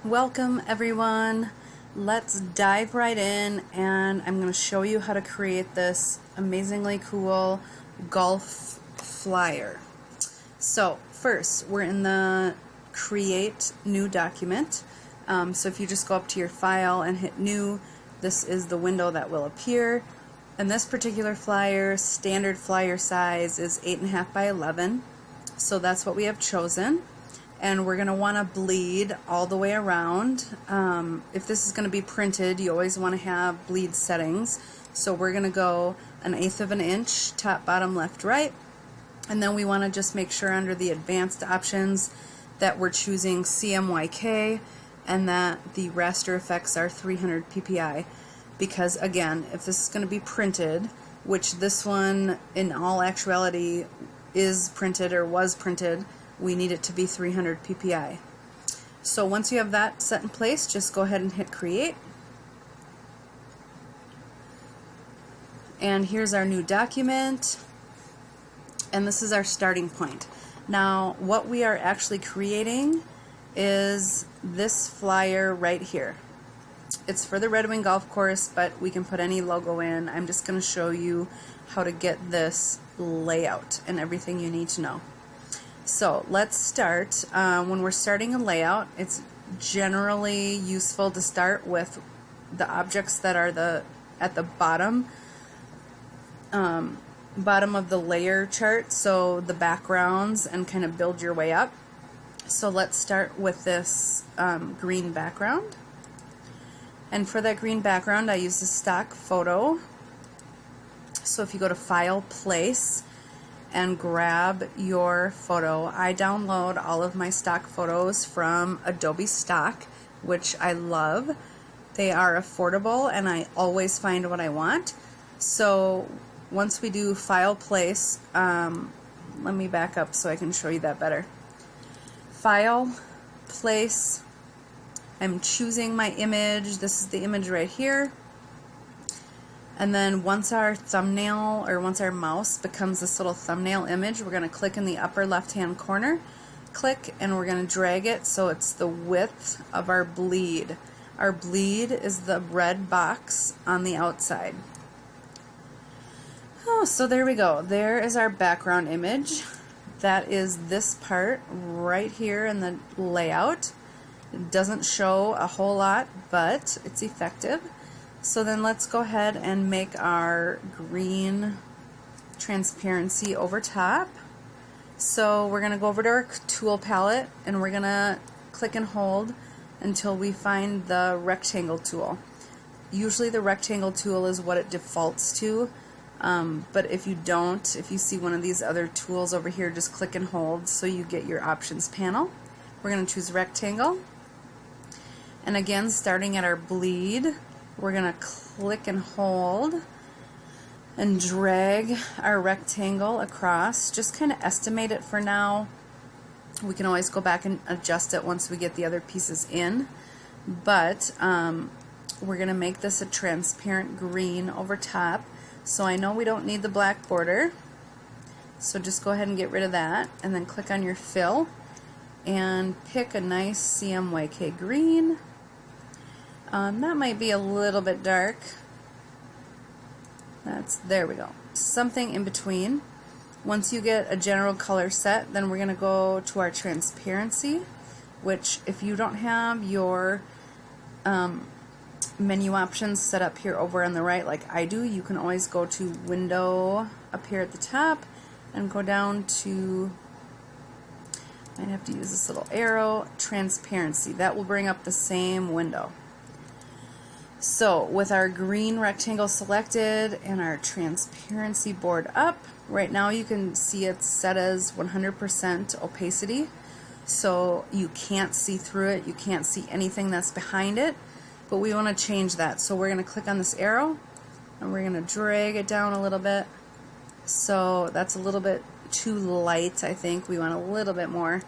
Welcome everyone. Let's dive right in and I'm going to show you how to create this amazingly cool golf flyer. So first we're in the create new document. So if you just go up to your file and hit new, this is the window that will appear. And this particular flyer, standard flyer size is 8.5 by 11. So that's what we have chosen. And we're going to want to bleed all the way around. If this is going to be printed, you always want to have bleed settings. So we're going to go 1/8 of an inch, top, bottom, left, right. And then we want to just make sure under the advanced options that we're choosing CMYK and that the raster effects are 300 ppi. Because again, if this is going to be printed, which this one in all actuality is printed or was printed, we need it to be 300 ppi. So once you have that set in place, just go ahead and hit create. And here's our new document. And this is our starting point. Now, what we are actually creating is this flyer right here. It's for the Red Wing Golf Course, but we can put any logo in. I'm just going to show you how to get this layout and everything you need to know. So let's start. When we're starting a layout, it's generally useful to start with the objects that are at the bottom of the layer chart, so the backgrounds, and kind of build your way up. So let's start with this green background. And for that green background, I use the stock photo. So if you go to File, Place, and grab your photo. I download all of my stock photos from Adobe Stock, which I love. They are affordable and I always find what I want. So once we do File, Place, let me back up so I can show you that better. File, Place, I'm choosing my image. This is the image right here. And then once our thumbnail, or once our mouse becomes this little thumbnail image, we're going to click in the upper left hand corner, click, and we're going to drag it so it's the width of our bleed. Our bleed is the red box on the outside. Oh, so there we go. There is our background image. That is this part right here in the layout. It doesn't show a whole lot, but it's effective. So then let's go ahead and make our green transparency over top. So we're going to go over to our tool palette and we're going to click and hold until we find the rectangle tool. Usually the rectangle tool is what it defaults to, but if you don't, if you see one of these other tools over here, just click and hold so you get your options panel. We're going to choose rectangle. And again, starting at our bleed, we're going to click and hold and drag our rectangle across. Just kind of estimate it for now. We can always go back and adjust it once we get the other pieces in. But we're going to make this a transparent green over top. So I know we don't need the black border. So just go ahead and get rid of that. And then click on your fill and pick a nice CMYK green. That might be a little bit dark. There we go. Something in between. Once you get a general color set, then we're going to go to our transparency, which if you don't have your menu options set up here over on the right like I do, you can always go to Window up here at the top and go down to, I have to use this little arrow, Transparency. That will bring up the same window. So with our green rectangle selected and our transparency board up, right now you can see it's set as 100% opacity, so you can't see through it, you can't see anything that's behind it, but we want to change that. So we're going to click on this arrow and we're going to drag it down a little bit. So that's a little bit too light, I think. We want a little bit more.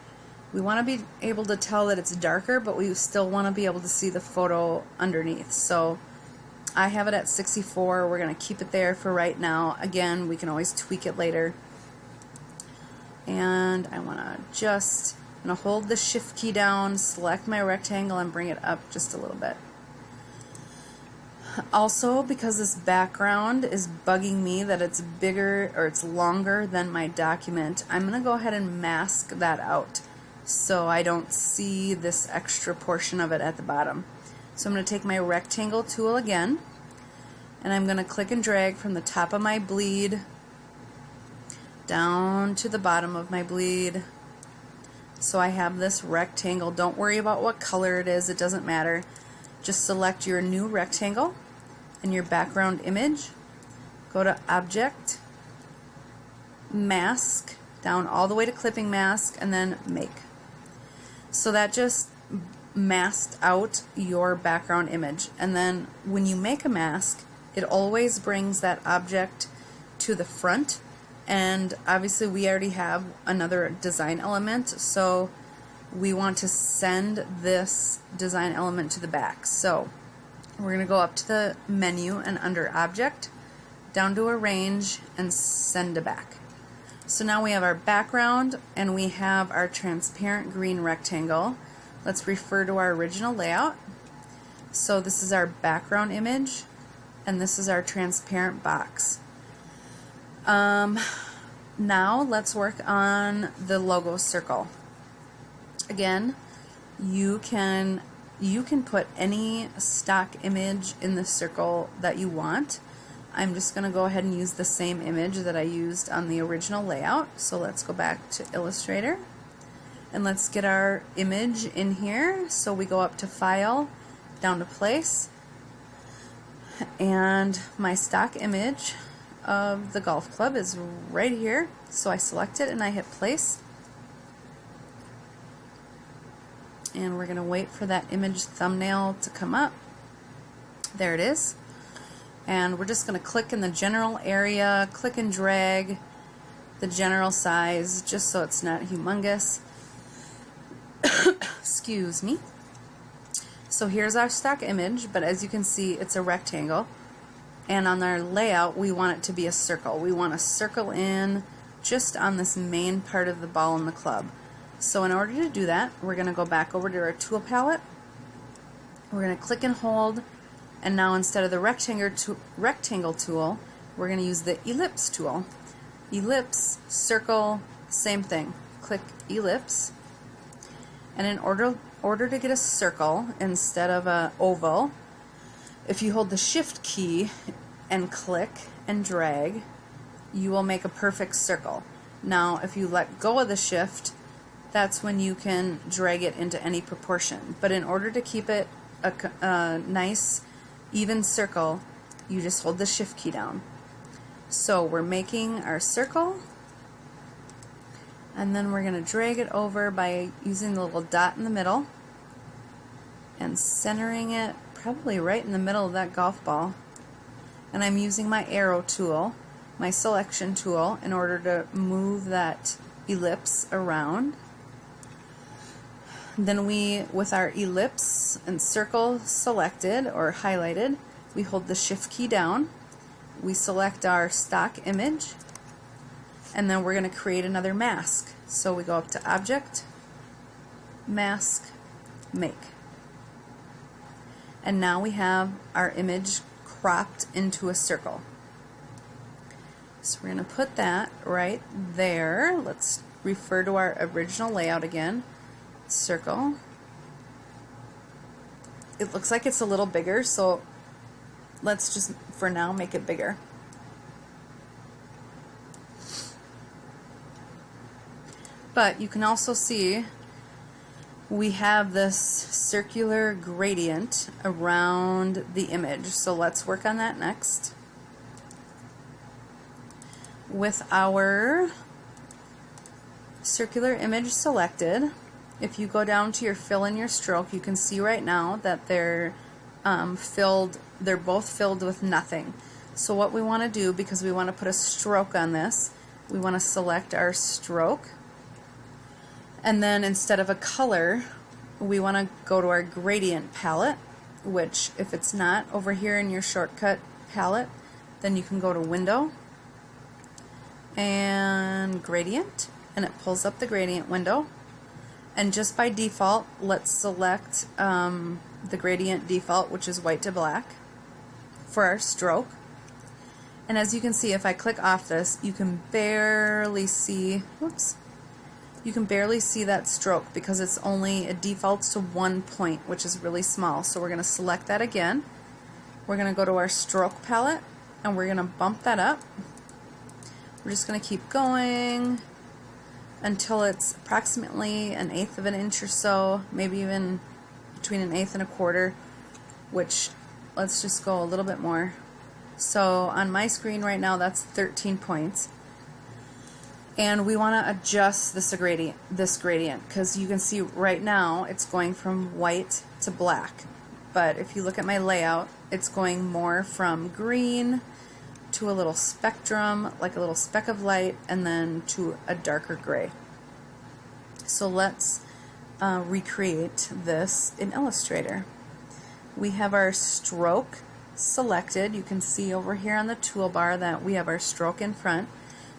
We want to be able to tell that it's darker, but we still want to be able to see the photo underneath. So I have it at 64. We're going to keep it there for right now. Again, we can always tweak it later. And I want to just I'm going to hold the shift key down, select my rectangle, and bring it up just a little bit. Also, because this background is bugging me that it's bigger or it's longer than my document, I'm going to go ahead and mask that out so I don't see this extra portion of it at the bottom. So I'm going to take my rectangle tool again, and I'm going to click and drag from the top of my bleed down to the bottom of my bleed. So I have this rectangle. Don't worry about what color it is, it doesn't matter. Just select your new rectangle and your background image. Go to Object, Mask, down all the way to Clipping Mask, and then Make. So that just masked out your background image. And then when you make a mask, it always brings that object to the front. And obviously we already have another design element, so we want to send this design element to the back. So we're going to go up to the menu and under Object, down to Arrange, and Send to Back. So now we have our background and we have our transparent green rectangle. Let's refer to our original layout. So this is our background image and this is our transparent box. Now let's work on the logo circle. Again, you can put any stock image in the circle that you want. I'm just going to go ahead and use the same image that I used on the original layout. So let's go back to Illustrator and let's get our image in here. So we go up to File, down to Place, and my stock image of the golf club is right here. So I select it and I hit Place. And we're going to wait for that image thumbnail to come up. There it is. And we're just going to click in the general area, click and drag the general size just so it's not humongous. Excuse me. So here's our stock image, but as you can see, it's a rectangle. And on our layout, we want it to be a circle. We want to circle in just on this main part of the ball in the club. So in order to do that, we're going to go back over to our tool palette. We're going to click and hold, and now instead of the rectangle tool, we're going to use the ellipse tool. Ellipse, circle, same thing. Click ellipse, and in order to get a circle instead of an oval, if you hold the shift key and click and drag, you will make a perfect circle. Now if you let go of the shift, that's when you can drag it into any proportion. But in order to keep it a nice even circle, you just hold the shift key down. So we're making our circle, and then we're going to drag it over by using the little dot in the middle and centering it probably right in the middle of that golf ball. And I'm using my arrow tool, my selection tool, in order to move that ellipse around. Then we, with our ellipse and circle selected or highlighted, we hold the shift key down, we select our stock image, and then we're going to create another mask. So we go up to Object, Mask, Make. And now we have our image cropped into a circle. So we're going to put that right there. Let's refer to our original layout again. Circle. It looks like it's a little bigger, so let's just for now make it bigger. But you can also see we have this circular gradient around the image, so let's work on that next. With our circular image selected, if you go down to your fill and your stroke, you can see right now that they're both filled with nothing. So what we want to do, because we want to put a stroke on this, we want to select our stroke, and then instead of a color, we want to go to our gradient palette, which if it's not over here in your shortcut palette, then you can go to Window and Gradient, and it pulls up the gradient window. And just by default, let's select the gradient default, which is white to black, for our stroke. And as you can see, if I click off this, you can barely see, whoops, you can barely see that stroke because it defaults to 1 point, which is really small. So we're going to select that again. We're going to go to our stroke palette and we're going to bump that up. We're just going to keep going until it's approximately 1/8 of an inch or so, maybe even between 1/8 and 1/4, which let's just go a little bit more. So on my screen right now, that's 13 points. And we want to adjust this gradient because you can see right now it's going from white to black. But if you look at my layout, it's going more from green to a little spectrum, like a little speck of light, and then to a darker gray. So let's recreate this in Illustrator. We have our stroke selected. You can see over here on the toolbar that we have our stroke in front.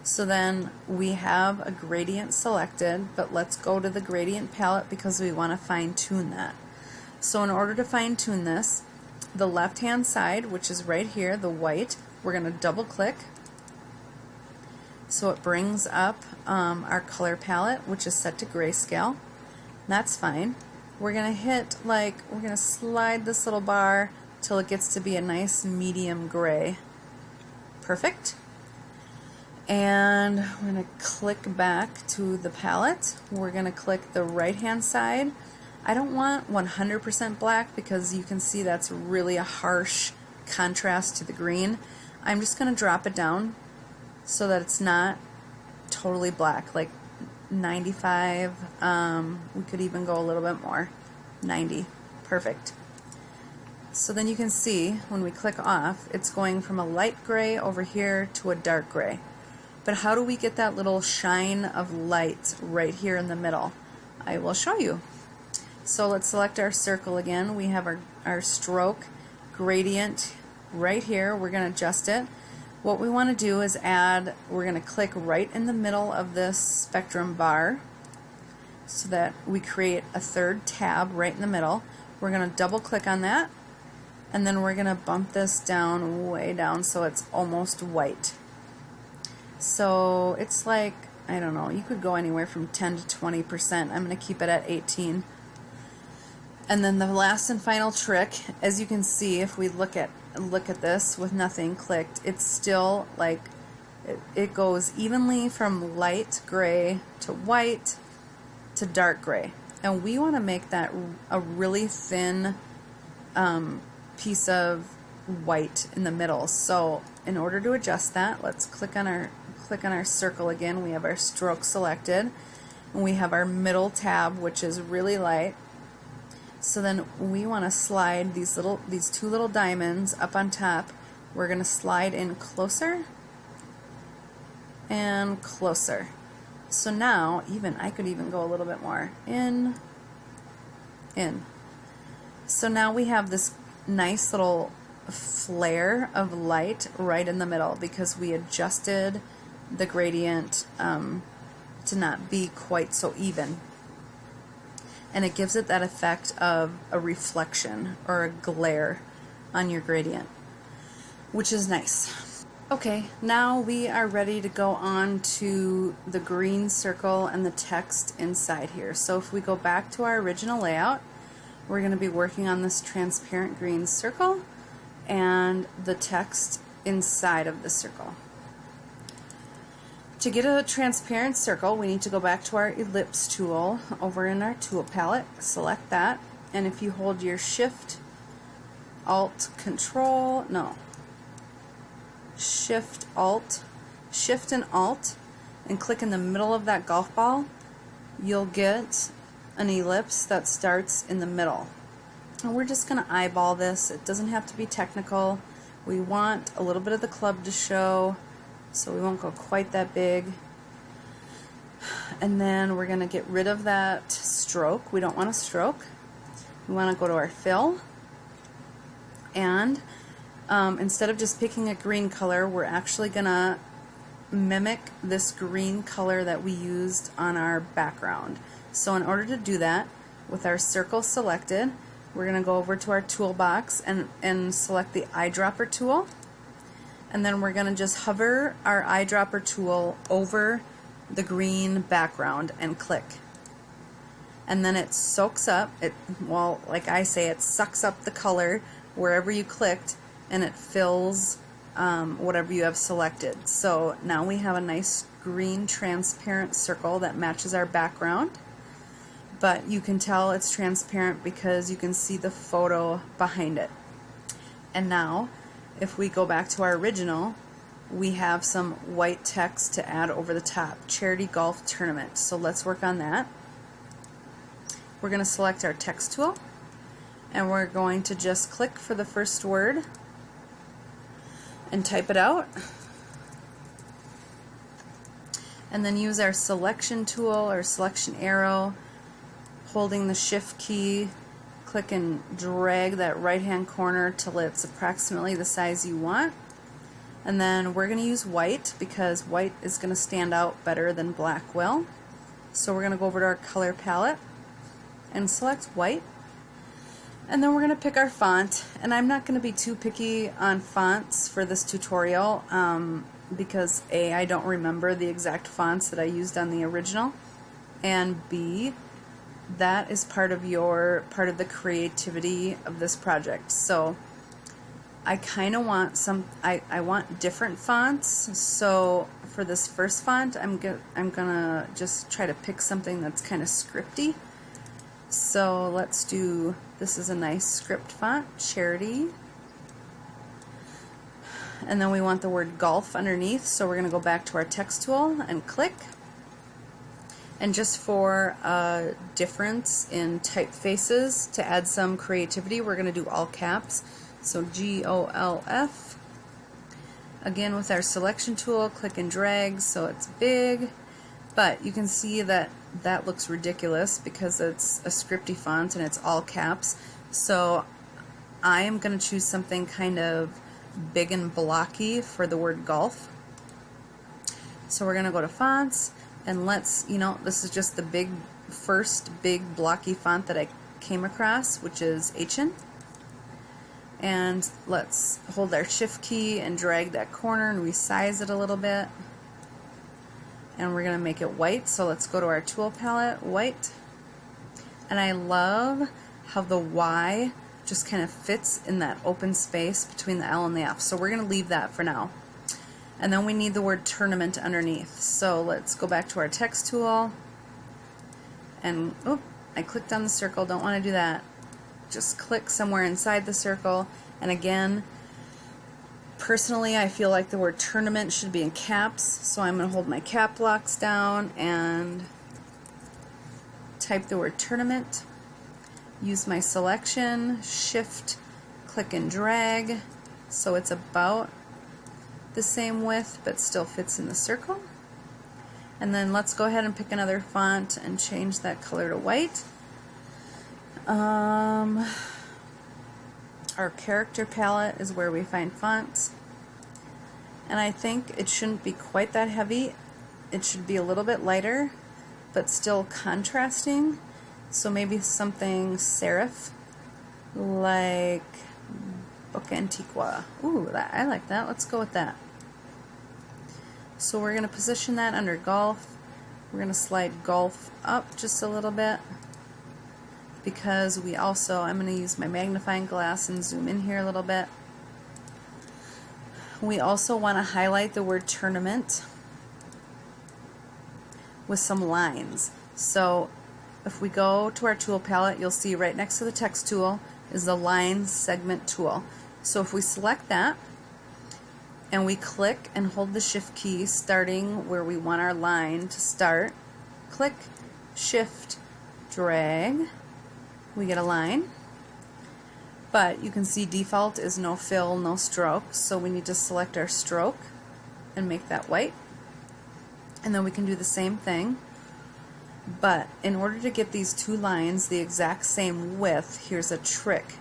So then we have a gradient selected, but let's go to the gradient palette because we want to fine tune that. So in order to fine tune this, the left hand side, which is right here, the white, we're going to double click so it brings up our color palette, which is set to grayscale. That's fine. We're going to slide this little bar till it gets to be a nice medium gray. Perfect. And we're going to click back to the palette. We're going to click the right hand side. I don't want 100% black because you can see that's really a harsh contrast to the green. I'm just going to drop it down so that it's not totally black, like 95. We could even go a little bit more, 90. Perfect. So then you can see when we click off, it's going from a light gray over here to a dark gray. But how do we get that little shine of light right here in the middle? I will show you. So let's select our circle again. We have our stroke gradient right here. We're going to adjust it. What we want to do is we're going to click right in the middle of this spectrum bar so that we create a third tab right in the middle. We're going to double click on that, and then we're going to bump this down, way down, so it's almost white. So it's like, I don't know, you could go anywhere from 10 to 20%. I'm going to keep it at 18. And then the last and final trick, as you can see, if we look at this with nothing clicked, it's still like it goes evenly from light gray to white to dark gray. And we want to make that a really thin piece of white in the middle. So in order to adjust that, let's click on our circle again. We have our stroke selected, and we have our middle tab, which is really light. So then we want to slide these two little diamonds up on top. We're going to slide in closer and closer. So now I could even go a little bit more in. So now we have this nice little flare of light right in the middle because we adjusted the gradient to not be quite so even. And it gives it that effect of a reflection or a glare on your gradient, which is nice. Okay, now we are ready to go on to the green circle and the text inside here. So if we go back to our original layout, we're going to be working on this transparent green circle and the text inside of the circle. To get a transparent circle, we need to go back to our ellipse tool over in our tool palette, select that, and if you hold your Shift and Alt and click in the middle of that golf ball, you'll get an ellipse that starts in the middle. And we're just going to eyeball this. It doesn't have to be technical. We want a little bit of the club to show, so we won't go quite that big. And then we're going to get rid of that stroke. We don't want a stroke. We want to go to our fill, and instead of just picking a green color, we're actually going to mimic this green color that we used on our background. So in order to do that, with our circle selected, we're going to go over to our toolbox and select the eyedropper tool. And then we're going to just hover our eyedropper tool over the green background and click. And then it soaks up, well, like I say, it sucks up the color wherever you clicked, and it fills whatever you have selected. So now we have a nice green transparent circle that matches our background, but you can tell it's transparent because you can see the photo behind it. And now if we go back to our original, we have some white text to add over the top, charity golf tournament. So let's work on that. We're going to select our text tool, and we're going to just click for the first word and type it out, and then use our selection tool or selection arrow, holding the shift key, click and drag that right hand corner till it's approximately the size you want. And then we're going to use white because white is going to stand out better than black will. So we're going to go over to our color palette and select white, and then we're going to pick our font. And I'm not going to be too picky on fonts for this tutorial because A, I don't remember the exact fonts that I used on the original, and B, that is part of the creativity of this project. So I kind of want I want different fonts. So for this first font, I'm gonna just try to pick something that's kind of scripty. So let's do, this is a nice script font, Charity. And then we want the word golf underneath, so we're going to go back to our text tool and click. And just for a difference in typefaces, to add some creativity, we're going to do all caps. So GOLF. Again, with our selection tool, click and drag so it's big. But you can see that that looks ridiculous because it's a scripty font and it's all caps. So I am going to choose something kind of big and blocky for the word golf. So we're going to go to fonts, and let's, this is just the first big blocky font that I came across, which is HN. And let's hold our shift key and drag that corner and resize it a little bit. And we're going to make it white, so let's go to our tool palette, white. And I love how the Y just kind of fits in that open space between the L and the F. So we're going to leave that for now. And then we need the word tournament underneath. So let's go back to our text tool. And, I clicked on the circle, don't want to do that. Just click somewhere inside the circle. And again, personally, I feel like the word tournament should be in caps, so I'm going to hold my cap locks down and type the word tournament. Use my selection, shift, click and drag, so it's about the same width but still fits in the circle. And then let's go ahead and pick another font and change that color to white. Our character palette is where we find fonts. And I think it shouldn't be quite that heavy. It should be a little bit lighter, but still contrasting. So maybe something serif, like Book Antiqua. Ooh, I like that. Let's go with that. So we're going to position that under golf. We're going to slide golf up just a little bit, because I'm going to use my magnifying glass and zoom in here a little bit. We also want to highlight the word tournament with some lines. So if we go to our tool palette, you'll see right next to the text tool is the line segment tool. So if we select that and we click and hold the shift key starting where we want our line to start, click, shift, drag, we get a line. But you can see default is no fill, no stroke, so we need to select our stroke and make that white. And then we can do the same thing. But in order to get these two lines the exact same width, here's a trick.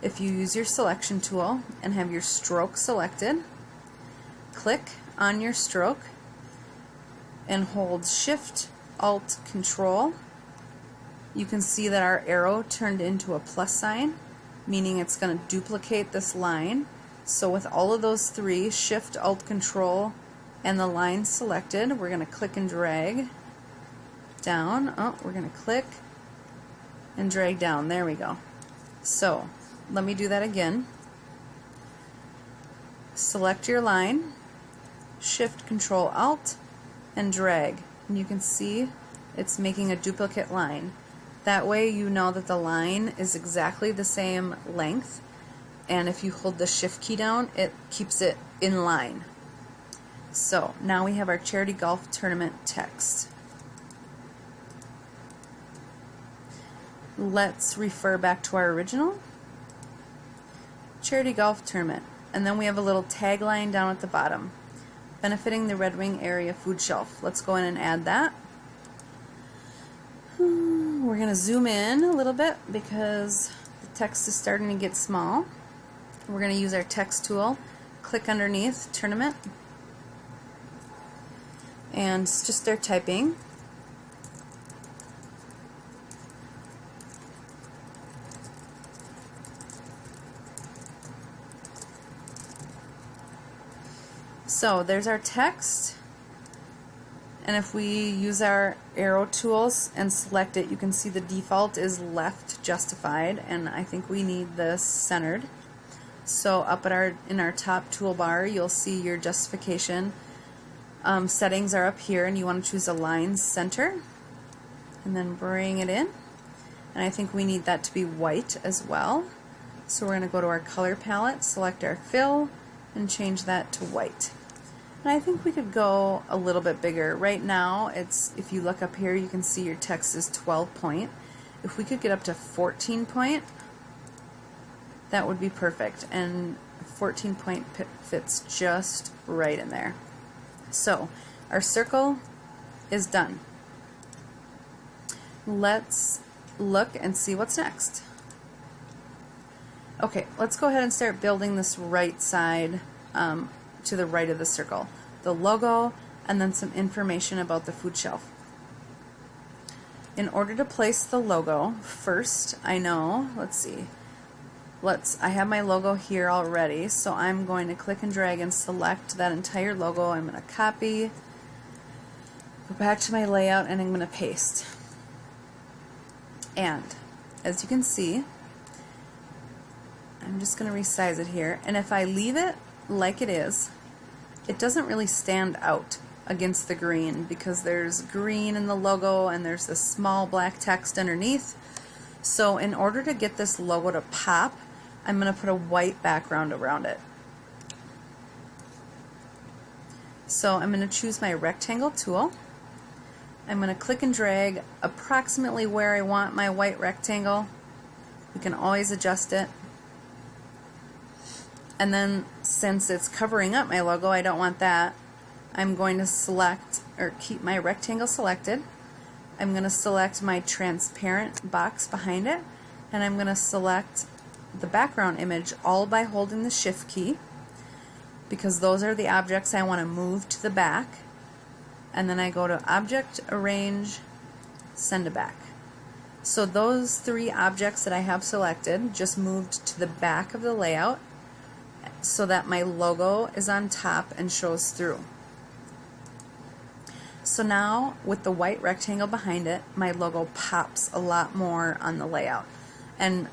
If you use your selection tool and have your stroke selected, click on your stroke and hold Shift, Alt, Control, you can see that our arrow turned into a plus sign, meaning it's going to duplicate this line. So with all of those three, Shift, Alt, Control, and the line selected, we're going to click and drag down. Oh, we're going to click and drag down. There we go. So let me do that again. Select your line, Shift, Control, Alt, and drag. And you can see it's making a duplicate line. That way you know that the line is exactly the same length, and if you hold the Shift key down, it keeps it in line. So now we have our charity golf tournament text. Let's refer back to our original. Charity golf tournament. And then we have a little tagline down at the bottom. Benefiting the Red Wing Area Food Shelf. Let's go in and add that. We're going to zoom in a little bit because the text is starting to get small. We're going to use our text tool, click underneath tournament, and just start typing. So there's our text, and if we use our arrow tools and select it, you can see the default is left justified, and I think we need this centered. So up at in our top toolbar, you'll see your justification settings are up here, and you want to choose align center and then bring it in, and I think we need that to be white as well. So we're going to go to our color palette, select our fill, and change that to white. And I think we could go a little bit bigger. Right now, if you look up here, you can see your text is 12 point. If we could get up to 14 point, that would be perfect. And 14 point fits just right in there. So our circle is done. Let's look and see what's next. Okay, let's go ahead and start building this right side to the right of the circle. The logo, and then some information about the food shelf. In order to place the logo, first I have my logo here already, so I'm going to click and drag and select that entire logo. I'm going to copy, go back to my layout, and I'm going to paste. And as you can see, I'm just going to resize it here, and if I leave it like it is, it doesn't really stand out against the green because there's green in the logo and there's this small black text underneath. So in order to get this logo to pop, I'm going to put a white background around it. So I'm going to choose my rectangle tool. I'm going to click and drag approximately where I want my white rectangle. You can always adjust it. And then since it's covering up my logo, I don't want that. I'm going to select, or keep my rectangle selected. I'm going to select my transparent box behind it, and I'm going to select the background image all by holding the Shift key, because those are the objects I want to move to the back. And then I go to Object, Arrange, Send to Back. So those three objects that I have selected just moved to the back of the layout, so that my logo is on top and shows through. So now with the white rectangle behind it, my logo pops a lot more on the layout. And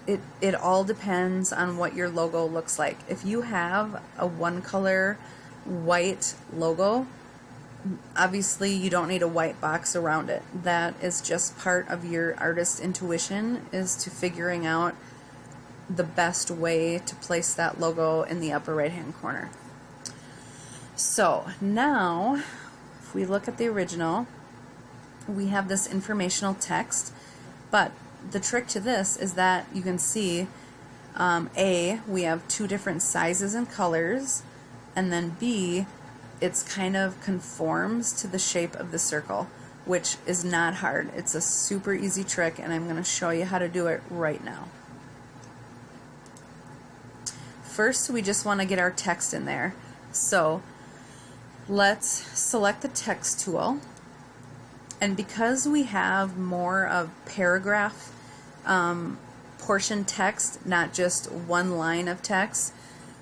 it all depends on what your logo looks like. If you have a one color white logo, obviously you don't need a white box around it. That is just part of your artist intuition, is to figuring out the best way to place that logo in the upper right hand corner. So now if we look at the original, we have this informational text, but the trick to this is that you can see A, we have two different sizes and colors, and then B, it's kind of conforms to the shape of the circle, which is not hard. It's a super easy trick, and I'm going to show you how to do it right now. First, we just want to get our text in there. So Let's select the text tool, and because we have more of paragraph portion text, not just one line of text,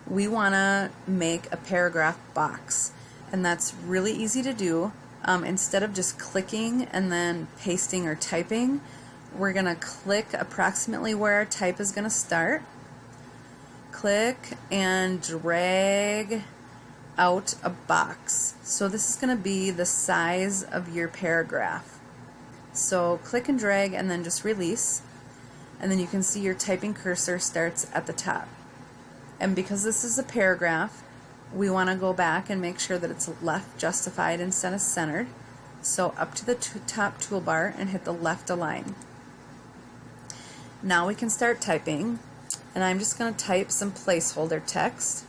we want to make a paragraph box, and that's really easy to do. Instead of just clicking and then pasting or typing, we're going to click approximately where our type is going to start, click and drag out a box. So this is going to be the size of your paragraph. So click and drag and then just release, and then you can see your typing cursor starts at the top. And because this is a paragraph, we want to go back and make sure that it's left justified instead of centered. So up to the top toolbar and hit the left align. Now we can start typing, and I'm just going to type some placeholder text.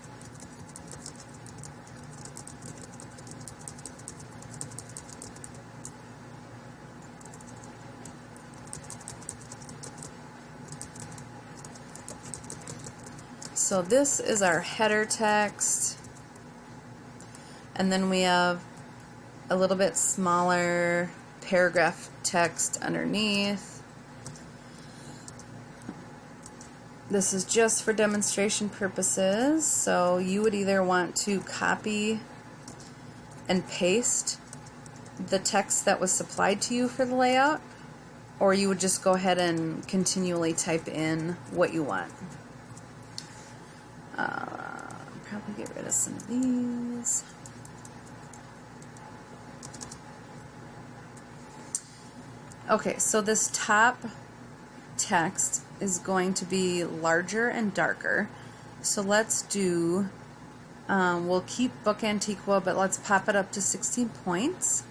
So this is our header text, and then we have a little bit smaller paragraph text underneath. This is just for demonstration purposes, so you would either want to copy and paste the text that was supplied to you for the layout, or you would just go ahead and continually type in what you want. Probably get rid of some of these. Okay, so this top text is going to be larger and darker. So let's do, we'll keep Book Antiqua, but let's pop it up to 16 points.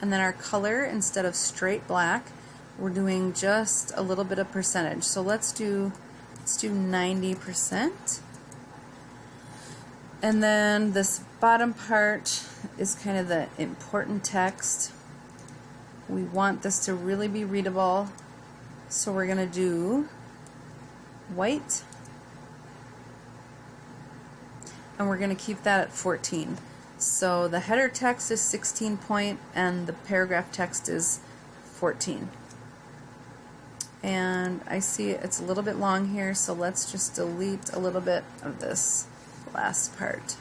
And then our color, instead of straight black, we're doing just a little bit of percentage. So let's do 90%. And then this bottom part is kind of the important text. We want this to really be readable, so we're going to do white, and we're going to keep that at 14. So the header text is 16 point and the paragraph text is 14. And I see it's a little bit long here, so let's just delete a little bit of this last part.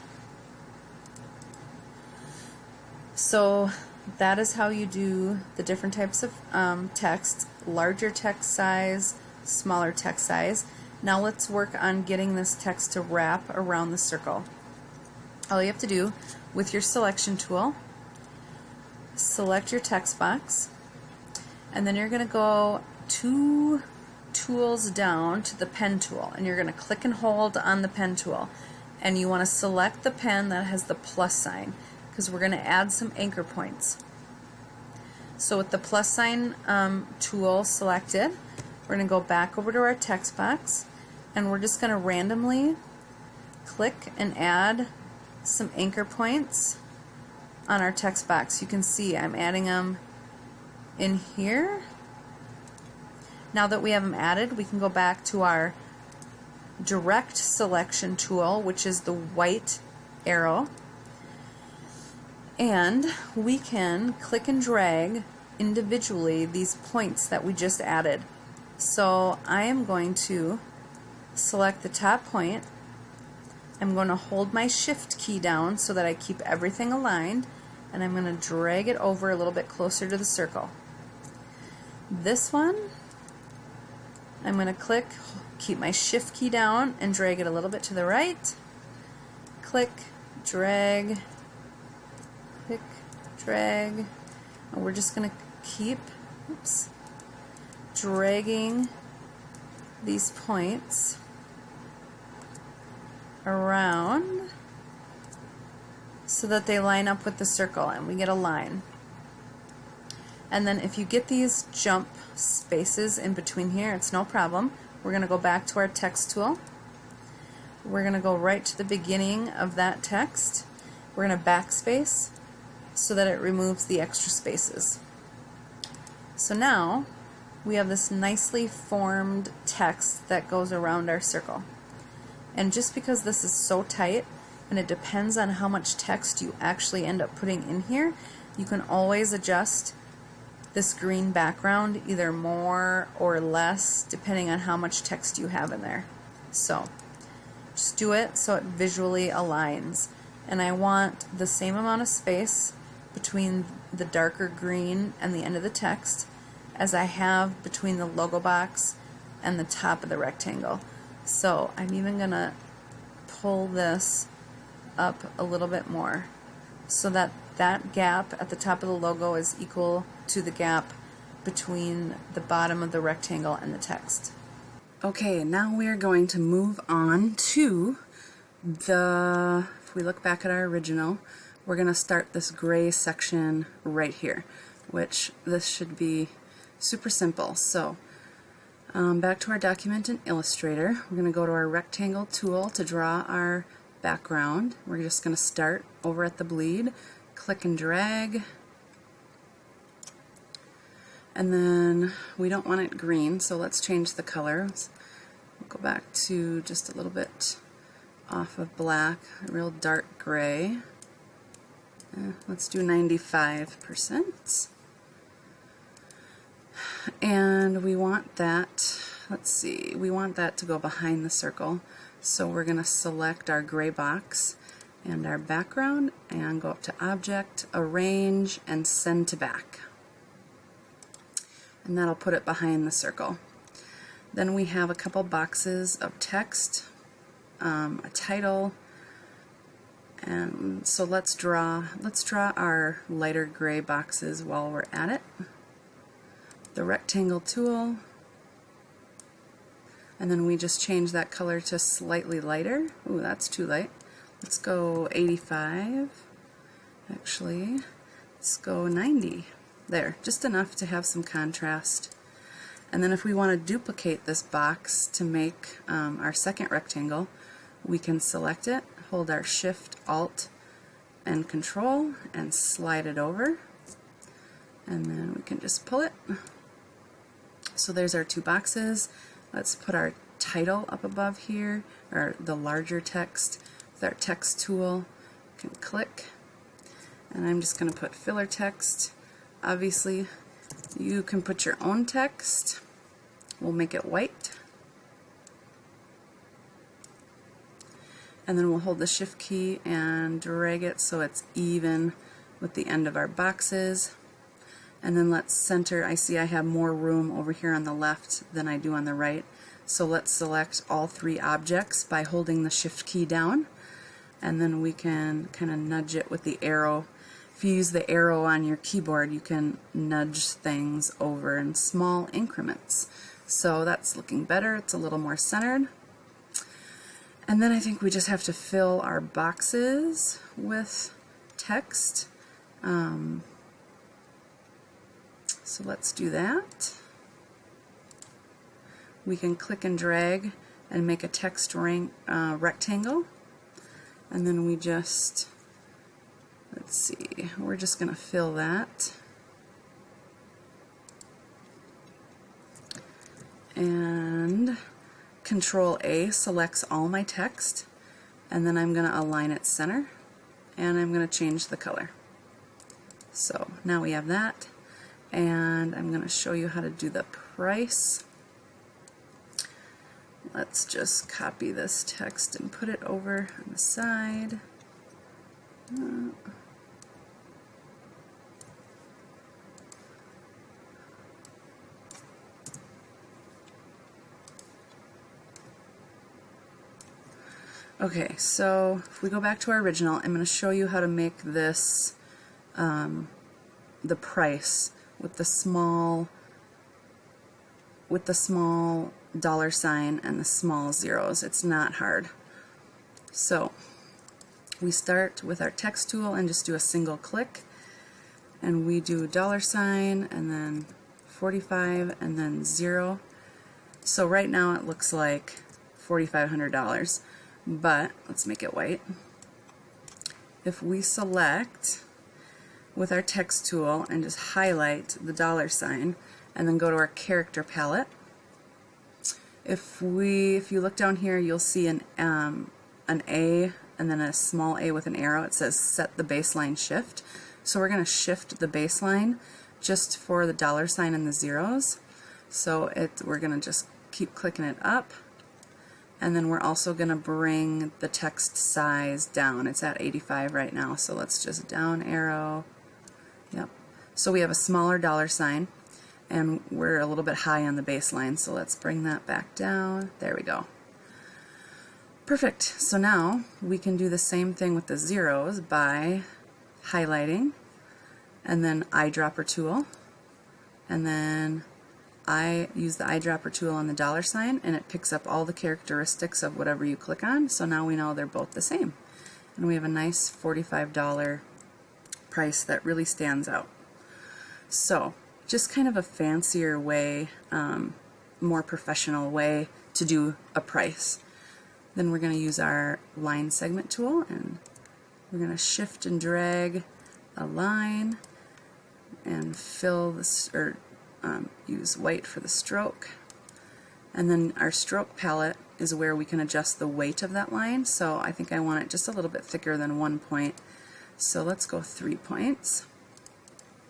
So that is how you do the different types of text: larger text size, smaller text size. Now let's work on getting this text to wrap around the circle. All you have to do with your selection tool, select your text box, and then you're going to go 2 tools down to the pen tool, and you're going to click and hold on the pen tool, and you want to select the pen that has the plus sign, because we're going to add some anchor points. So with the plus sign tool selected, we're going to go back over to our text box, and we're just going to randomly click and add some anchor points on our text box. You can see I'm adding them in here. Now that we have them added, we can go back to our direct selection tool, which is the white arrow, and we can click and drag individually these points that we just added. So I am going to select the top point. I'm going to hold my shift key down so that I keep everything aligned, and I'm going to drag it over a little bit closer to the circle. This one, I'm going to click, keep my shift key down, and drag it a little bit to the right. Click, drag, click, drag, and we're just going to keep dragging these points around so that they line up with the circle and we get a line. And then if you get these jump spaces in between here, it's no problem. We're going to go back to our text tool. We're going to go right to the beginning of that text. We're going to backspace so that it removes the extra spaces. So now we have this nicely formed text that goes around our circle. And just because this is so tight, and it depends on how much text you actually end up putting in here. You can always adjust this green background either more or less depending on how much text you have in there. So just do it so it visually aligns. And I want the same amount of space between the darker green and the end of the text as I have between the logo box and the top of the rectangle. So I'm even going to pull this up a little bit more so that that gap at the top of the logo is equal to the gap between the bottom of the rectangle and the text. Okay, now we are going to move on to if we look back at our original, we're going to start this gray section right here, which this should be super simple. So back to our document in Illustrator, we're going to go to our rectangle tool to draw our background. We're just going to start over at the bleed, click and drag, and then we don't want it green, so let's change the color. We'll go back to just a little bit off of black, a real dark gray. Let's do 95%. And we want that, let's see, we want that to go behind the circle. So we're going to select our gray box and our background and go up to Object, Arrange, and Send to Back. And that'll put it behind the circle. Then we have a couple boxes of text, a title, and so let's draw our lighter gray boxes while we're at it. The rectangle tool, and then we just change that color to slightly lighter. Ooh, that's too light. Let's go 85. Actually, let's go 90. There, just enough to have some contrast. And then if we want to duplicate this box to make our second rectangle, we can select it, hold our Shift, Alt, and Control, and slide it over. And then we can just pull it. So there's our two boxes. Let's put our title up above here, or the larger text. With our text tool, you can click, and I'm just going to put filler text. Obviously, you can put your own text. We'll make it white. And then we'll hold the Shift key and drag it so it's even with the end of our boxes. And then let's center. I see I have more room over here on the left than I do on the right. So let's select all three objects by holding the Shift key down. And then we can kind of nudge it with the arrow. If you use the arrow on your keyboard, you can nudge things over in small increments. So that's looking better. It's a little more centered. And then I think we just have to fill our boxes with text. So let's do that. We can click and drag and make a text rectangle. And then we just, let's see, we're just going to fill that. And Control A selects all my text, and then I'm going to align it center, and I'm going to change the color. So now we have that, and I'm going to show you how to do the price. Let's just copy this text and put it over on the side. Okay, so if we go back to our original, I'm going to show you how to make this the price with the small dollar sign and the small zeros. It's not hard. So we start with our text tool and just do a single click, and we do dollar sign and then 45 and then 0. So right now it looks like $4,500. But let's make it white. If we select with our text tool and just highlight the dollar sign and then go to our character palette, if you look down here, you'll see an A and and then a small a with an arrow. It says set the baseline shift. So we're going to shift the baseline just for the $ and the zeros. So we're going to just keep clicking it up, and then we're also going to bring the text size down. It's at 85 right now, so let's just down arrow. Yep. So we have a smaller $, and we're a little bit high on the baseline, so let's bring that back down. There we go. Perfect. So now we can do the same thing with the zeros by highlighting, and then eyedropper tool, and then I use the eyedropper tool on the $, and it picks up all the characteristics of whatever you click on, so now we know they're both the same. And we have a nice $45 price that really stands out. So just kind of a fancier way, more professional way to do a price. Then we're going to use our line segment tool, and we're going to shift and drag a line and fill this, or use white for the stroke. And then our stroke palette is where we can adjust the weight of that line. So I think I want it just a little bit thicker than 1 point. So let's go 3 points.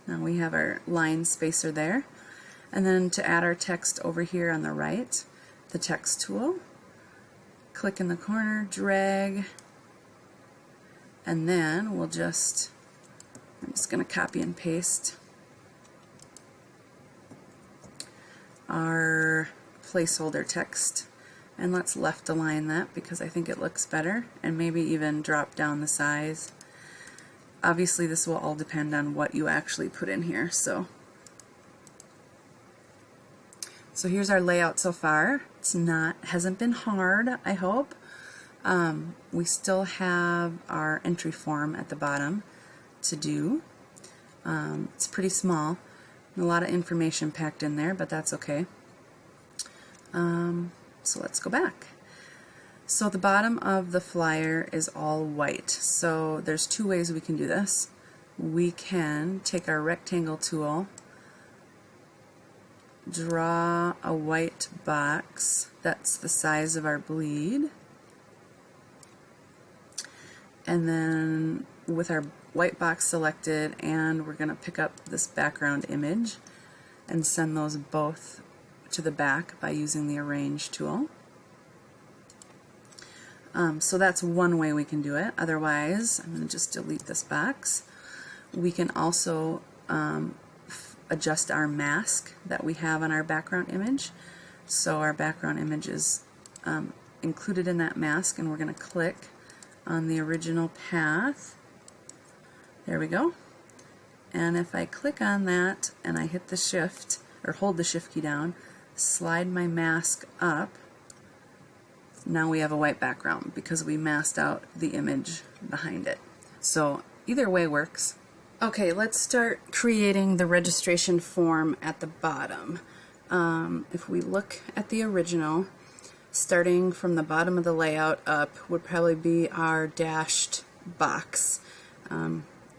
Now we have our line spacer there. And then to add our text over here on the right, the text tool, click in the corner, drag, and then I'm just going to copy and paste our placeholder text, and let's left align that because I think it looks better, and maybe even drop down the size. Obviously this will all depend on what you actually put in here. So here's our layout so far. Hasn't been hard, I hope. We still have our entry form at the bottom to do. It's pretty small. A lot of information packed in there, but that's okay. So let's go back. So the bottom of the flyer is all white. So there's 2 ways we can do this. We can take our rectangle tool, draw a white box that's the size of our bleed, and then with our white box selected, and we're going to pick up this background image and send those both to the back by using the arrange tool. So that's one way we can do it. Otherwise, I'm going to just delete this box. We can also adjust our mask that we have on our background image. So our background image is included in that mask, and we're going to click on the original path. There we go. And if I click on that and I hit the shift, or hold the shift key down, slide my mask up, now we have a white background because we masked out the image behind it. So either way works. Okay, let's start creating the registration form at the bottom. If we look at the original, starting from the bottom of the layout up would probably be our dashed box.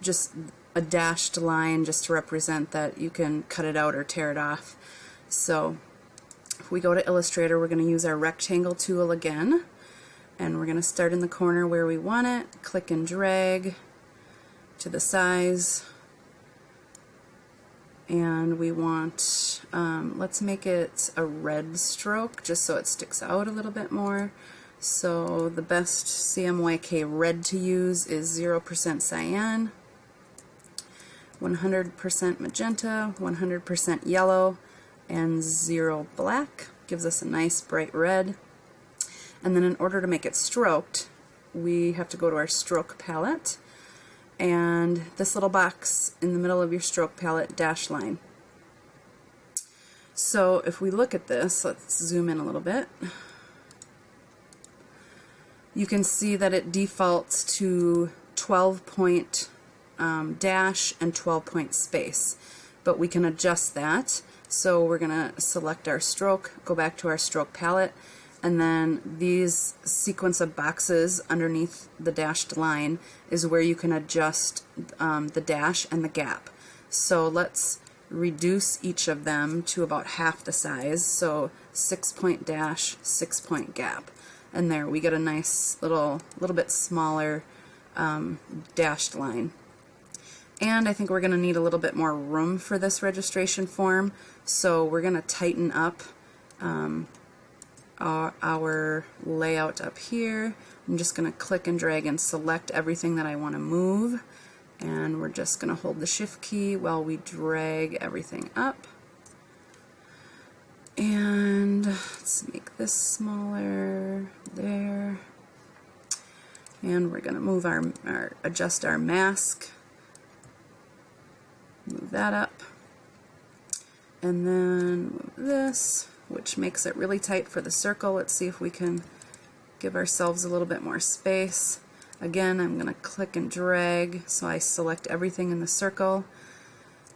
Just a dashed line just to represent that you can cut it out or tear it off. So if we go to Illustrator, we're going to use our rectangle tool again, and we're going to start in the corner where we want it, click and drag to the size, and we want, let's make it a red stroke just so it sticks out a little bit more. So the best CMYK red to use is 0% cyan, 100% magenta, 100% yellow, and 0 black. Gives us a nice bright red. And then in order to make it stroked, we have to go to our stroke palette, and this little box in the middle of your stroke palette, dash line. So if we look at this, let's zoom in a little bit. You can see that it defaults to 12-point dash and 12-point space, but we can adjust that. So we're going to select our stroke, go back to our stroke palette, and then these sequence of boxes underneath the dashed line is where you can adjust the dash and the gap. So let's reduce each of them to about half the size, so 6-point dash, 6-point gap. And there we get a nice little bit smaller dashed line. And I think we're going to need a little bit more room for this registration form, so we're going to tighten up our layout up here. I'm just going to click and drag and select everything that I want to move, and we're just going to hold the shift key while we drag everything up. And let's make this smaller there. And we're going to move adjust our mask. Move that up. And then move this, which makes it really tight for the circle. Let's see if we can give ourselves a little bit more space. Again, I'm going to click and drag so I select everything in the circle.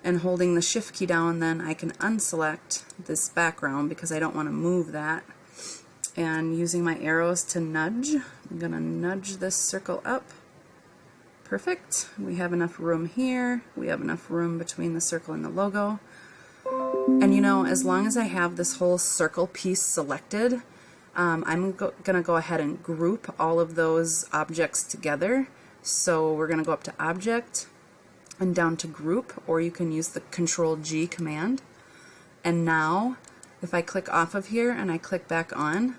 And holding the shift key down, then I can unselect this background because I don't want to move that. And using my arrows to nudge, I'm going to nudge this circle up. Perfect. We have enough room here. We have enough room between the circle and the logo. And you know, as long as I have this whole circle piece selected, I'm going to go ahead and group all of those objects together. So we're going to go up to Object and down to Group, or you can use the Control-G command. And now, if I click off of here and I click back on,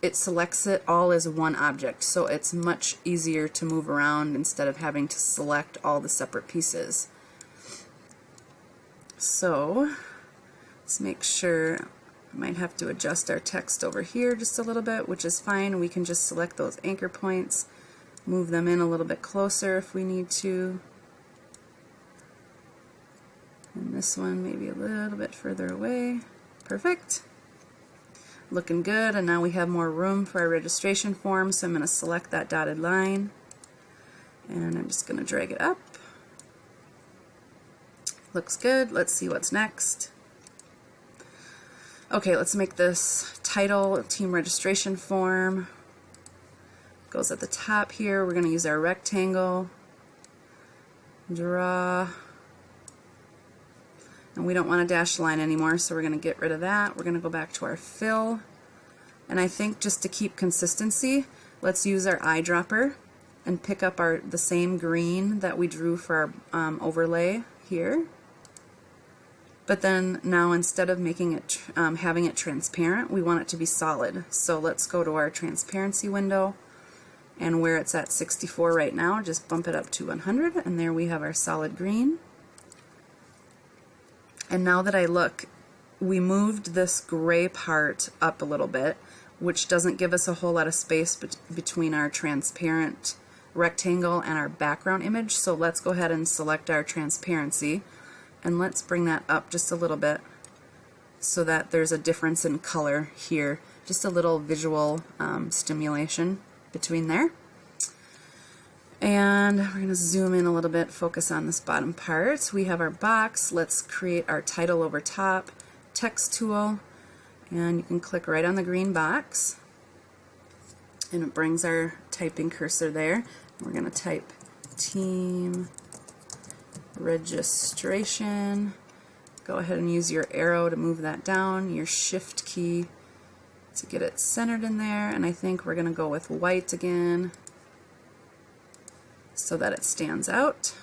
it selects it all as one object, so it's much easier to move around instead of having to select all the separate pieces. So let's make sure, I might have to adjust our text over here just a little bit, which is fine. We can just select those anchor points, move them in a little bit closer if we need to. And this one maybe a little bit further away. Perfect. Looking good, and now we have more room for our registration form, so I'm going to select that dotted line, and I'm just going to drag it up. Looks good. Let's see what's next. Okay, let's make this title team registration form. Goes at the top here. We're going to use our rectangle, draw, and we don't want a dashed line anymore, so we're going to get rid of that. We're going to go back to our fill, and I think just to keep consistency, let's use our eyedropper and pick up the same green that we drew for our overlay here. But then now, instead of making it having it transparent, we want it to be solid. So let's go to our transparency window, and where it's at 64 right now, just bump it up to 100, and there we have our solid green. And now that I look, we moved this gray part up a little bit, which doesn't give us a whole lot of space between our transparent rectangle and our background image. So let's go ahead and select our transparency, and let's bring that up just a little bit so that there's a difference in color here. Just a little visual stimulation between there. And we're going to zoom in a little bit, focus on this bottom part. We have our box. Let's create our title over top, text tool, and you can click right on the green box, and it brings our typing cursor there. We're going to type team registration. Go ahead and use your arrow to move that down, your shift key to get it centered in there, and I think we're going to go with white again, so that it stands out.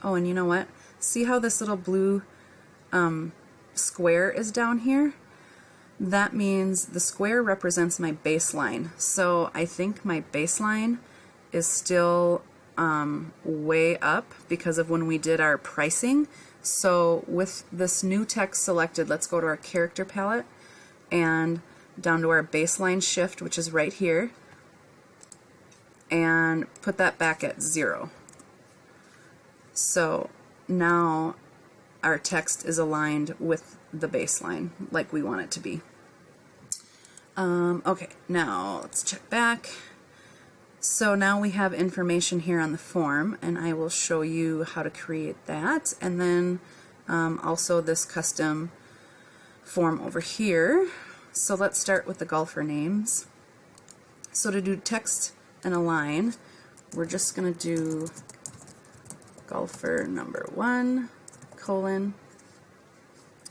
Oh, and you know what? See how this little blue square is down here? That means the square represents my baseline. So I think my baseline is still way up because of when we did our pricing. So with this new text selected, let's go to our character palette and down to our baseline shift, which is right here, and put that back at 0. So now our text is aligned with the baseline like we want it to be. Okay, now let's check back. So now we have information here on the form, and I will show you how to create that, and then also this custom form over here. So let's start with the golfer names. So to do text and align, we're just going to do golfer number 1, colon,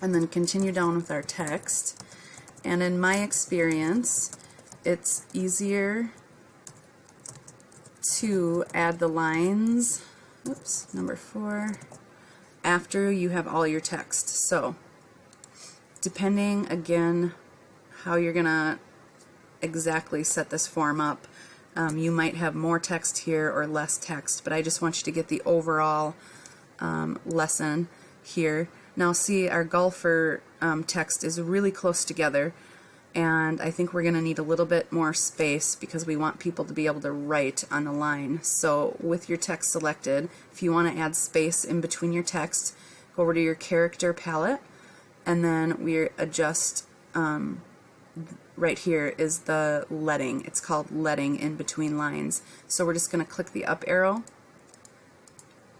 and then continue down with our text. And in my experience, it's easier to add the lines, oops, number 4, after you have all your text. So depending again how you're gonna exactly set this form up, you might have more text here or less text, but I just want you to get the overall lesson here. Now see, our golfer text is really close together, and I think we're going to need a little bit more space because we want people to be able to write on the line. So with your text selected, if you want to add space in between your text, go over to your character palette, and then we adjust right here is the leading. It's called leading in between lines. So we're just going to click the up arrow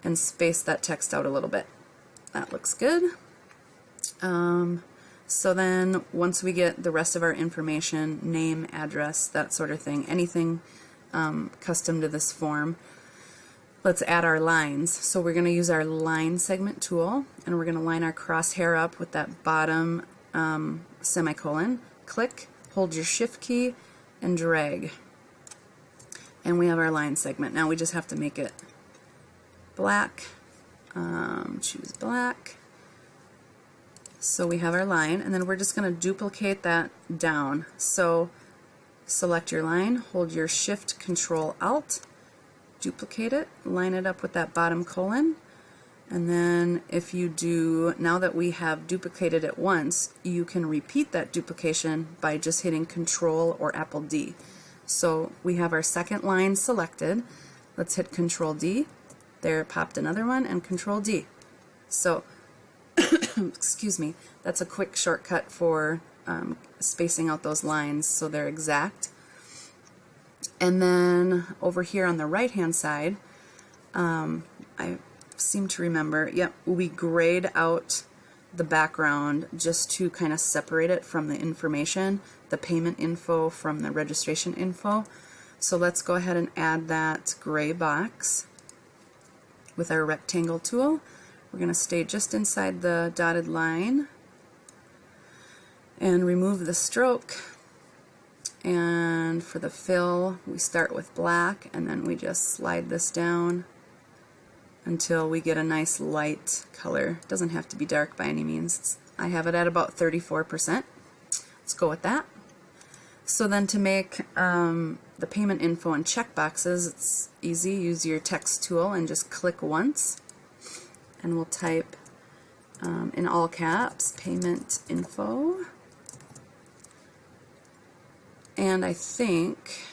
and space that text out a little bit. That looks good. So then once we get the rest of our information, name, address, that sort of thing, anything custom to this form, let's add our lines. So we're going to use our line segment tool, and we're going to line our crosshair up with that bottom semicolon. Click, hold your shift key, and drag. And we have our line segment. Now we just have to make it black. Choose black. So we have our line, and then we're just going to duplicate that down. So select your line, hold your shift, control, alt, duplicate it, line it up with that bottom colon, and then if you do, now that we have duplicated it once, you can repeat that duplication by just hitting Control or Apple D. So we have our second line selected. Let's hit Control D. There popped another one, and Control D. So excuse me, that's a quick shortcut for spacing out those lines so they're exact. And then over here on the right hand side, I seem to remember, yep, we grayed out the background just to kind of separate it from the information, the payment info from the registration info. So let's go ahead and add that gray box with our rectangle tool. We're going to stay just inside the dotted line and remove the stroke. And for the fill, we start with black, and then we just slide this down until we get a nice light color. It doesn't have to be dark by any means. I have it at about 34%. Let's go with that. So then to make the payment info and check boxes, it's easy. Use your text tool and just click once. And we'll type in all caps, payment info. And I think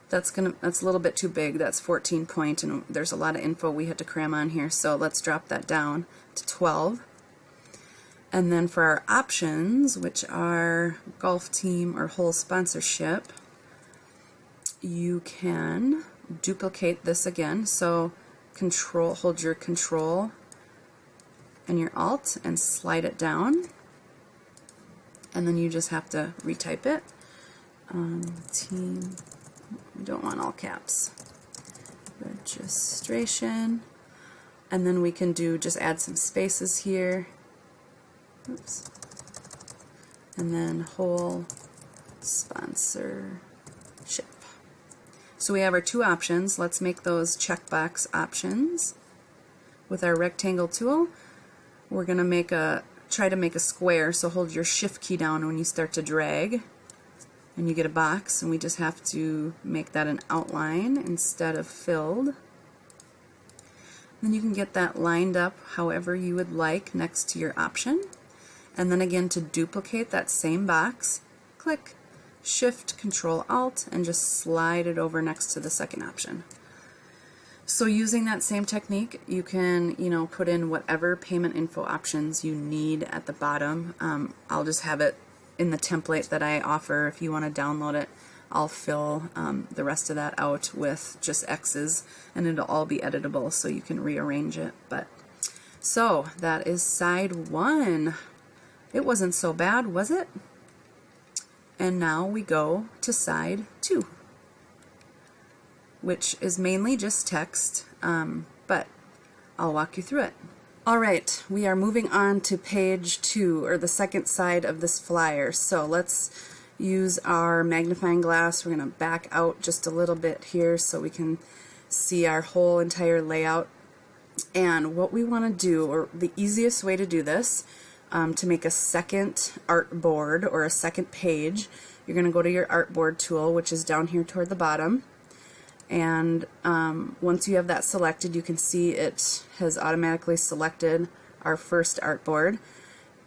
that's a little bit too big. That's 14 point, and there's a lot of info we had to cram on here. So let's drop that down to 12. And then for our options, which are golf team or whole sponsorship, you can duplicate this again. So hold your Control and your Alt and slide it down, and then you just have to retype it. Team, we don't want all caps. Registration, and then we can just add some spaces here. Oops. And then whole sponsorship. So we have our two options. Let's make those checkbox options. With our rectangle tool, we're going to try to make a square, so hold your shift key down when you start to drag, and you get a box, and we just have to make that an outline instead of filled. Then you can get that lined up however you would like next to your option. And then again, to duplicate that same box, click Shift, Control, Alt, and just slide it over next to the second option. So using that same technique, you can, put in whatever payment info options you need at the bottom. I'll just have it in the template that I offer. If you want to download it, I'll fill the rest of that out with just X's, and it'll all be editable so you can rearrange it. So that is side 1. It wasn't so bad, was it? And now we go to side 2, which is mainly just text, but I'll walk you through it. Alright, we are moving on to page 2, or the second side of this flyer. So let's use our magnifying glass. We're going to back out just a little bit here so we can see our whole entire layout. And what we want to do, or the easiest way to do this, to make a second artboard or a second page, you're going to go to your artboard tool, which is down here toward the bottom. And once you have that selected, you can see it has automatically selected our first artboard.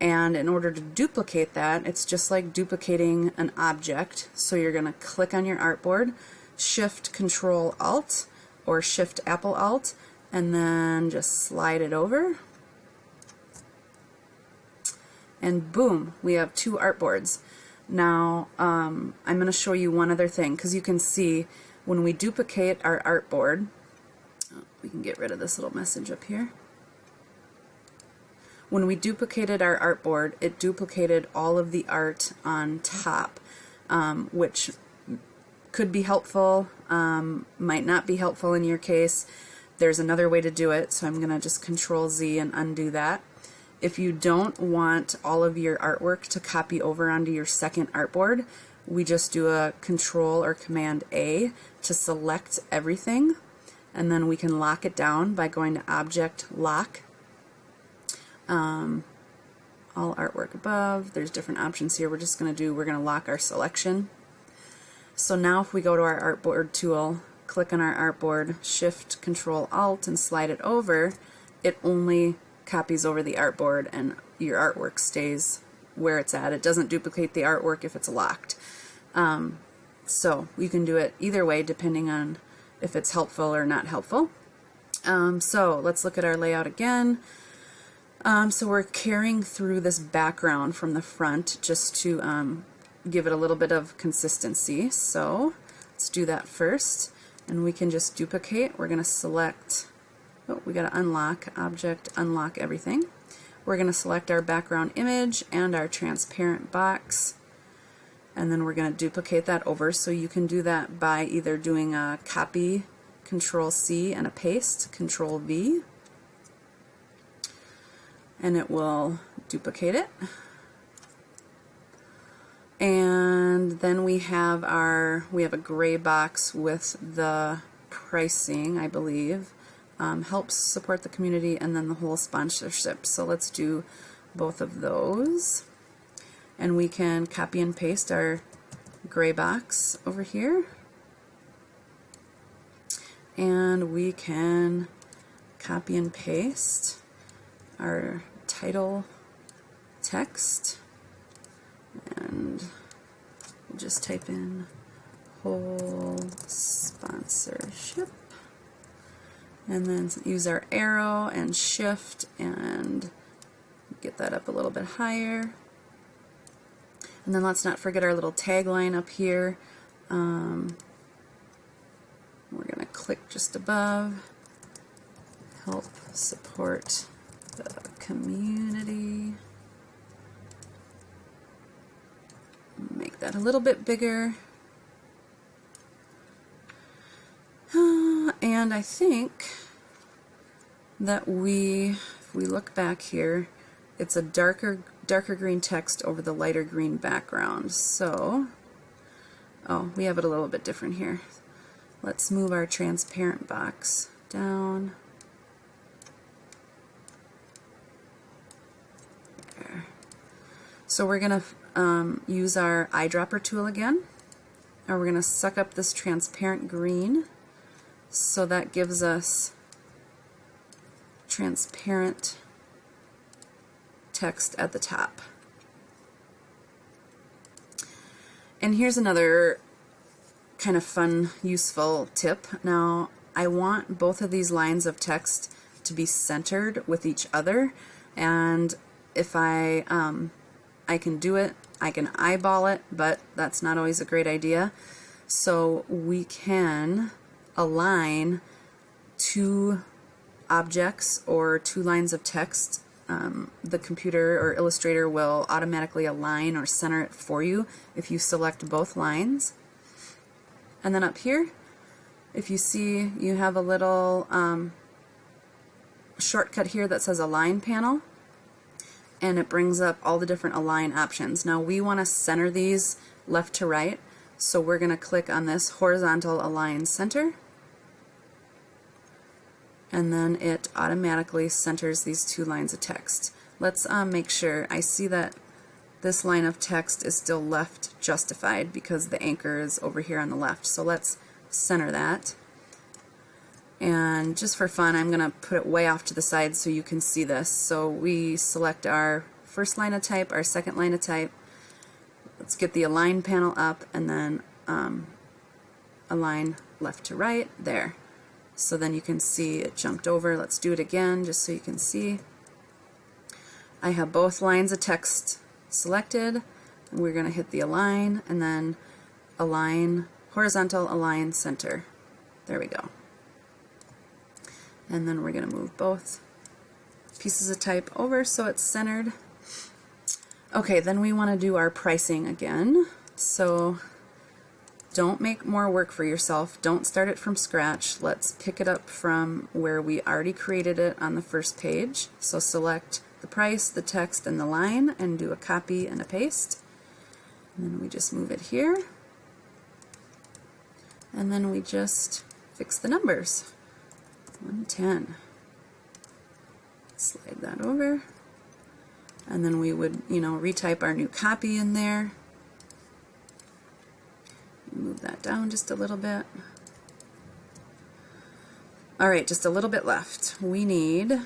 And in order to duplicate that, it's just like duplicating an object. So you're going to click on your artboard, Shift Control Alt or Shift Apple Alt, and then just slide it over. And boom, we have 2 artboards. Now I'm going to show you one other thing, because you can see when we duplicate our artboard, we can get rid of this little message up here. When we duplicated our artboard, it duplicated all of the art on top, which could be helpful, might not be helpful in your case. There's another way to do it, so I'm going to just Control Z and undo that. If you don't want all of your artwork to copy over onto your second artboard, we just do a Control or Command A to select everything, and then we can lock it down by going to Object Lock. All artwork above. There's different options here. We're going to lock our selection. So now if we go to our artboard tool, click on our artboard, Shift Control Alt and slide it over, it only copies over the artboard and your artwork stays where it's at. It doesn't duplicate the artwork if it's locked. So you can do it either way depending on if it's helpful or not helpful. So let's look at our layout again. So we're carrying through this background from the front just to give it a little bit of consistency. So let's do that first, and we can just duplicate. We're going to select, we got to unlock, Object, Unlock Everything. We're going to select our background image and our transparent box, and then we're going to duplicate that over. So you can do that by either doing a copy, Control C, and a paste, Control V, and it will duplicate it. And then we have a gray box with the pricing, I believe, helps support the community, and then the whole sponsorship. So let's do both of those, and we can copy and paste our gray box over here, and we can copy and paste our title text, and we'll just type in whole sponsorship, and then use our arrow and shift and get that up a little bit higher. And then let's not forget our little tagline up here. We're going to click just above, help support the community. Make that a little bit bigger. And I think that if we look back here, it's a darker green text over the lighter green background. So, we have it a little bit different here. Let's move our transparent box down. There. So we're going to use our eyedropper tool again, and we're going to suck up this transparent green, so that gives us transparent text at the top. And here's another kind of fun, useful tip. Now, I want both of these lines of text to be centered with each other, and if I can do it, I can eyeball it, but that's not always a great idea. So we can align 2 objects or 2 lines of text. The computer or Illustrator will automatically align or center it for you if you select both lines. And then up here, if you see, you have a little shortcut here that says Align panel, and it brings up all the different align options. Now we want to center these left to right, so we're going to click on this horizontal align center, and then it automatically centers these two lines of text. Let's make sure. I see that this line of text is still left justified because the anchor is over here on the left. So let's center that. And just for fun, I'm going to put it way off to the side so you can see this. So we select our first line of type, our second line of type. Let's get the align panel up, and then align left to right there. So then you can see it jumped over. Let's do it again just so you can see. I have both lines of text selected, and we're going to hit the align, and then align, horizontal align center. There we go. And then we're going to move both pieces of type over so it's centered. Okay, then we want to do our pricing again. So don't make more work for yourself. Don't start it from scratch. Let's pick it up from where we already created it on the first page. So select the price, the text, and the line, and do a copy and a paste. And then we just move it here. And then we just fix the numbers. 110. Slide that over. And then we would, retype our new copy in there. Move that down just a little bit. Alright, just a little bit left. We need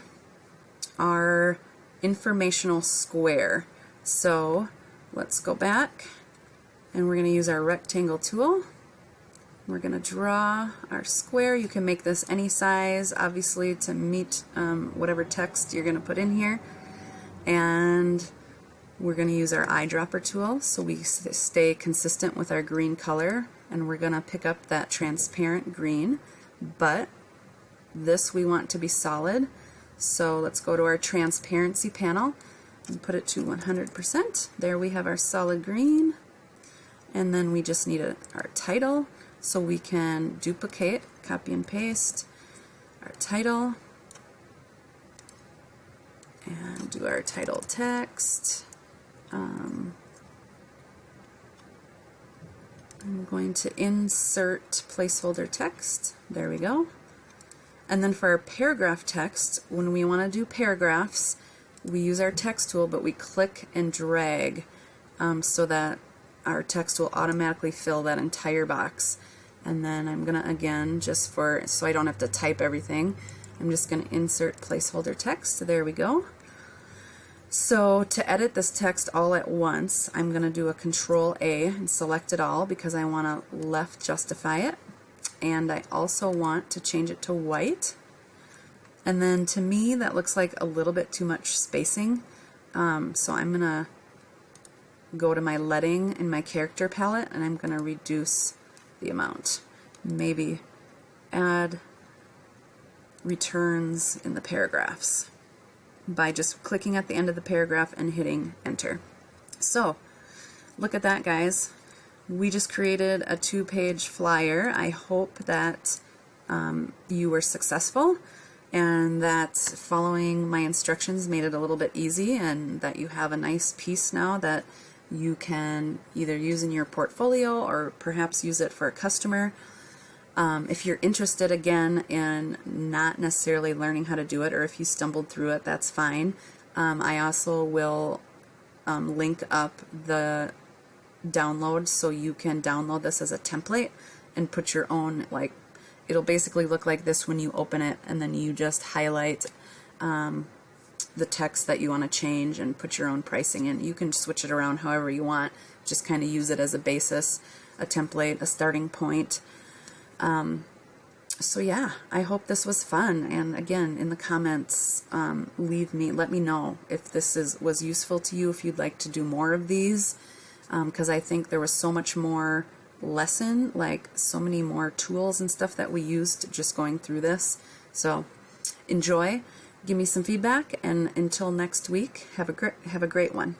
our informational square. So let's go back, and we're going to use our rectangle tool. We're going to draw our square. You can make this any size, obviously, to meet whatever text you're going to put in here. And we're going to use our eyedropper tool so we stay consistent with our green color, and we're going to pick up that transparent green, but this we want to be solid. So let's go to our transparency panel and put it to 100%. There we have our solid green, and then we just need our title, so we can duplicate, copy and paste our title, and do our title text. I'm going to insert placeholder text. There we go. And then for our paragraph text, when we want to do paragraphs, we use our text tool, but we click and drag so that our text will automatically fill that entire box. And then I'm going to, again, just so I don't have to type everything, I'm just going to insert placeholder text. There we go. So to edit this text all at once, I'm going to do a Control A and select it all because I want to left justify it. And I also want to change it to white. And then to me that looks like a little bit too much spacing. So I'm going to go to my leading in my character palette, and I'm going to reduce the amount. Maybe add returns in the paragraphs by just clicking at the end of the paragraph and hitting enter. So look at that, guys. We just created a 2-page flyer. I hope that you were successful and that following my instructions made it a little bit easy, and that you have a nice piece now that you can either use in your portfolio or perhaps use it for a customer. If you're interested, again, in not necessarily learning how to do it, or if you stumbled through it, that's fine. I also will link up the download so you can download this as a template and put your own, it'll basically look like this when you open it, and then you just highlight the text that you want to change and put your own pricing in. You can switch it around however you want, just kind of use it as a basis, a template, a starting point. So yeah, I hope this was fun, and again, in the comments, let me know if this was useful to you, if you'd like to do more of these, because I think there was so much more lesson, so many more tools and stuff that we used just going through this. So enjoy, give me some feedback, and until next week, have a great one.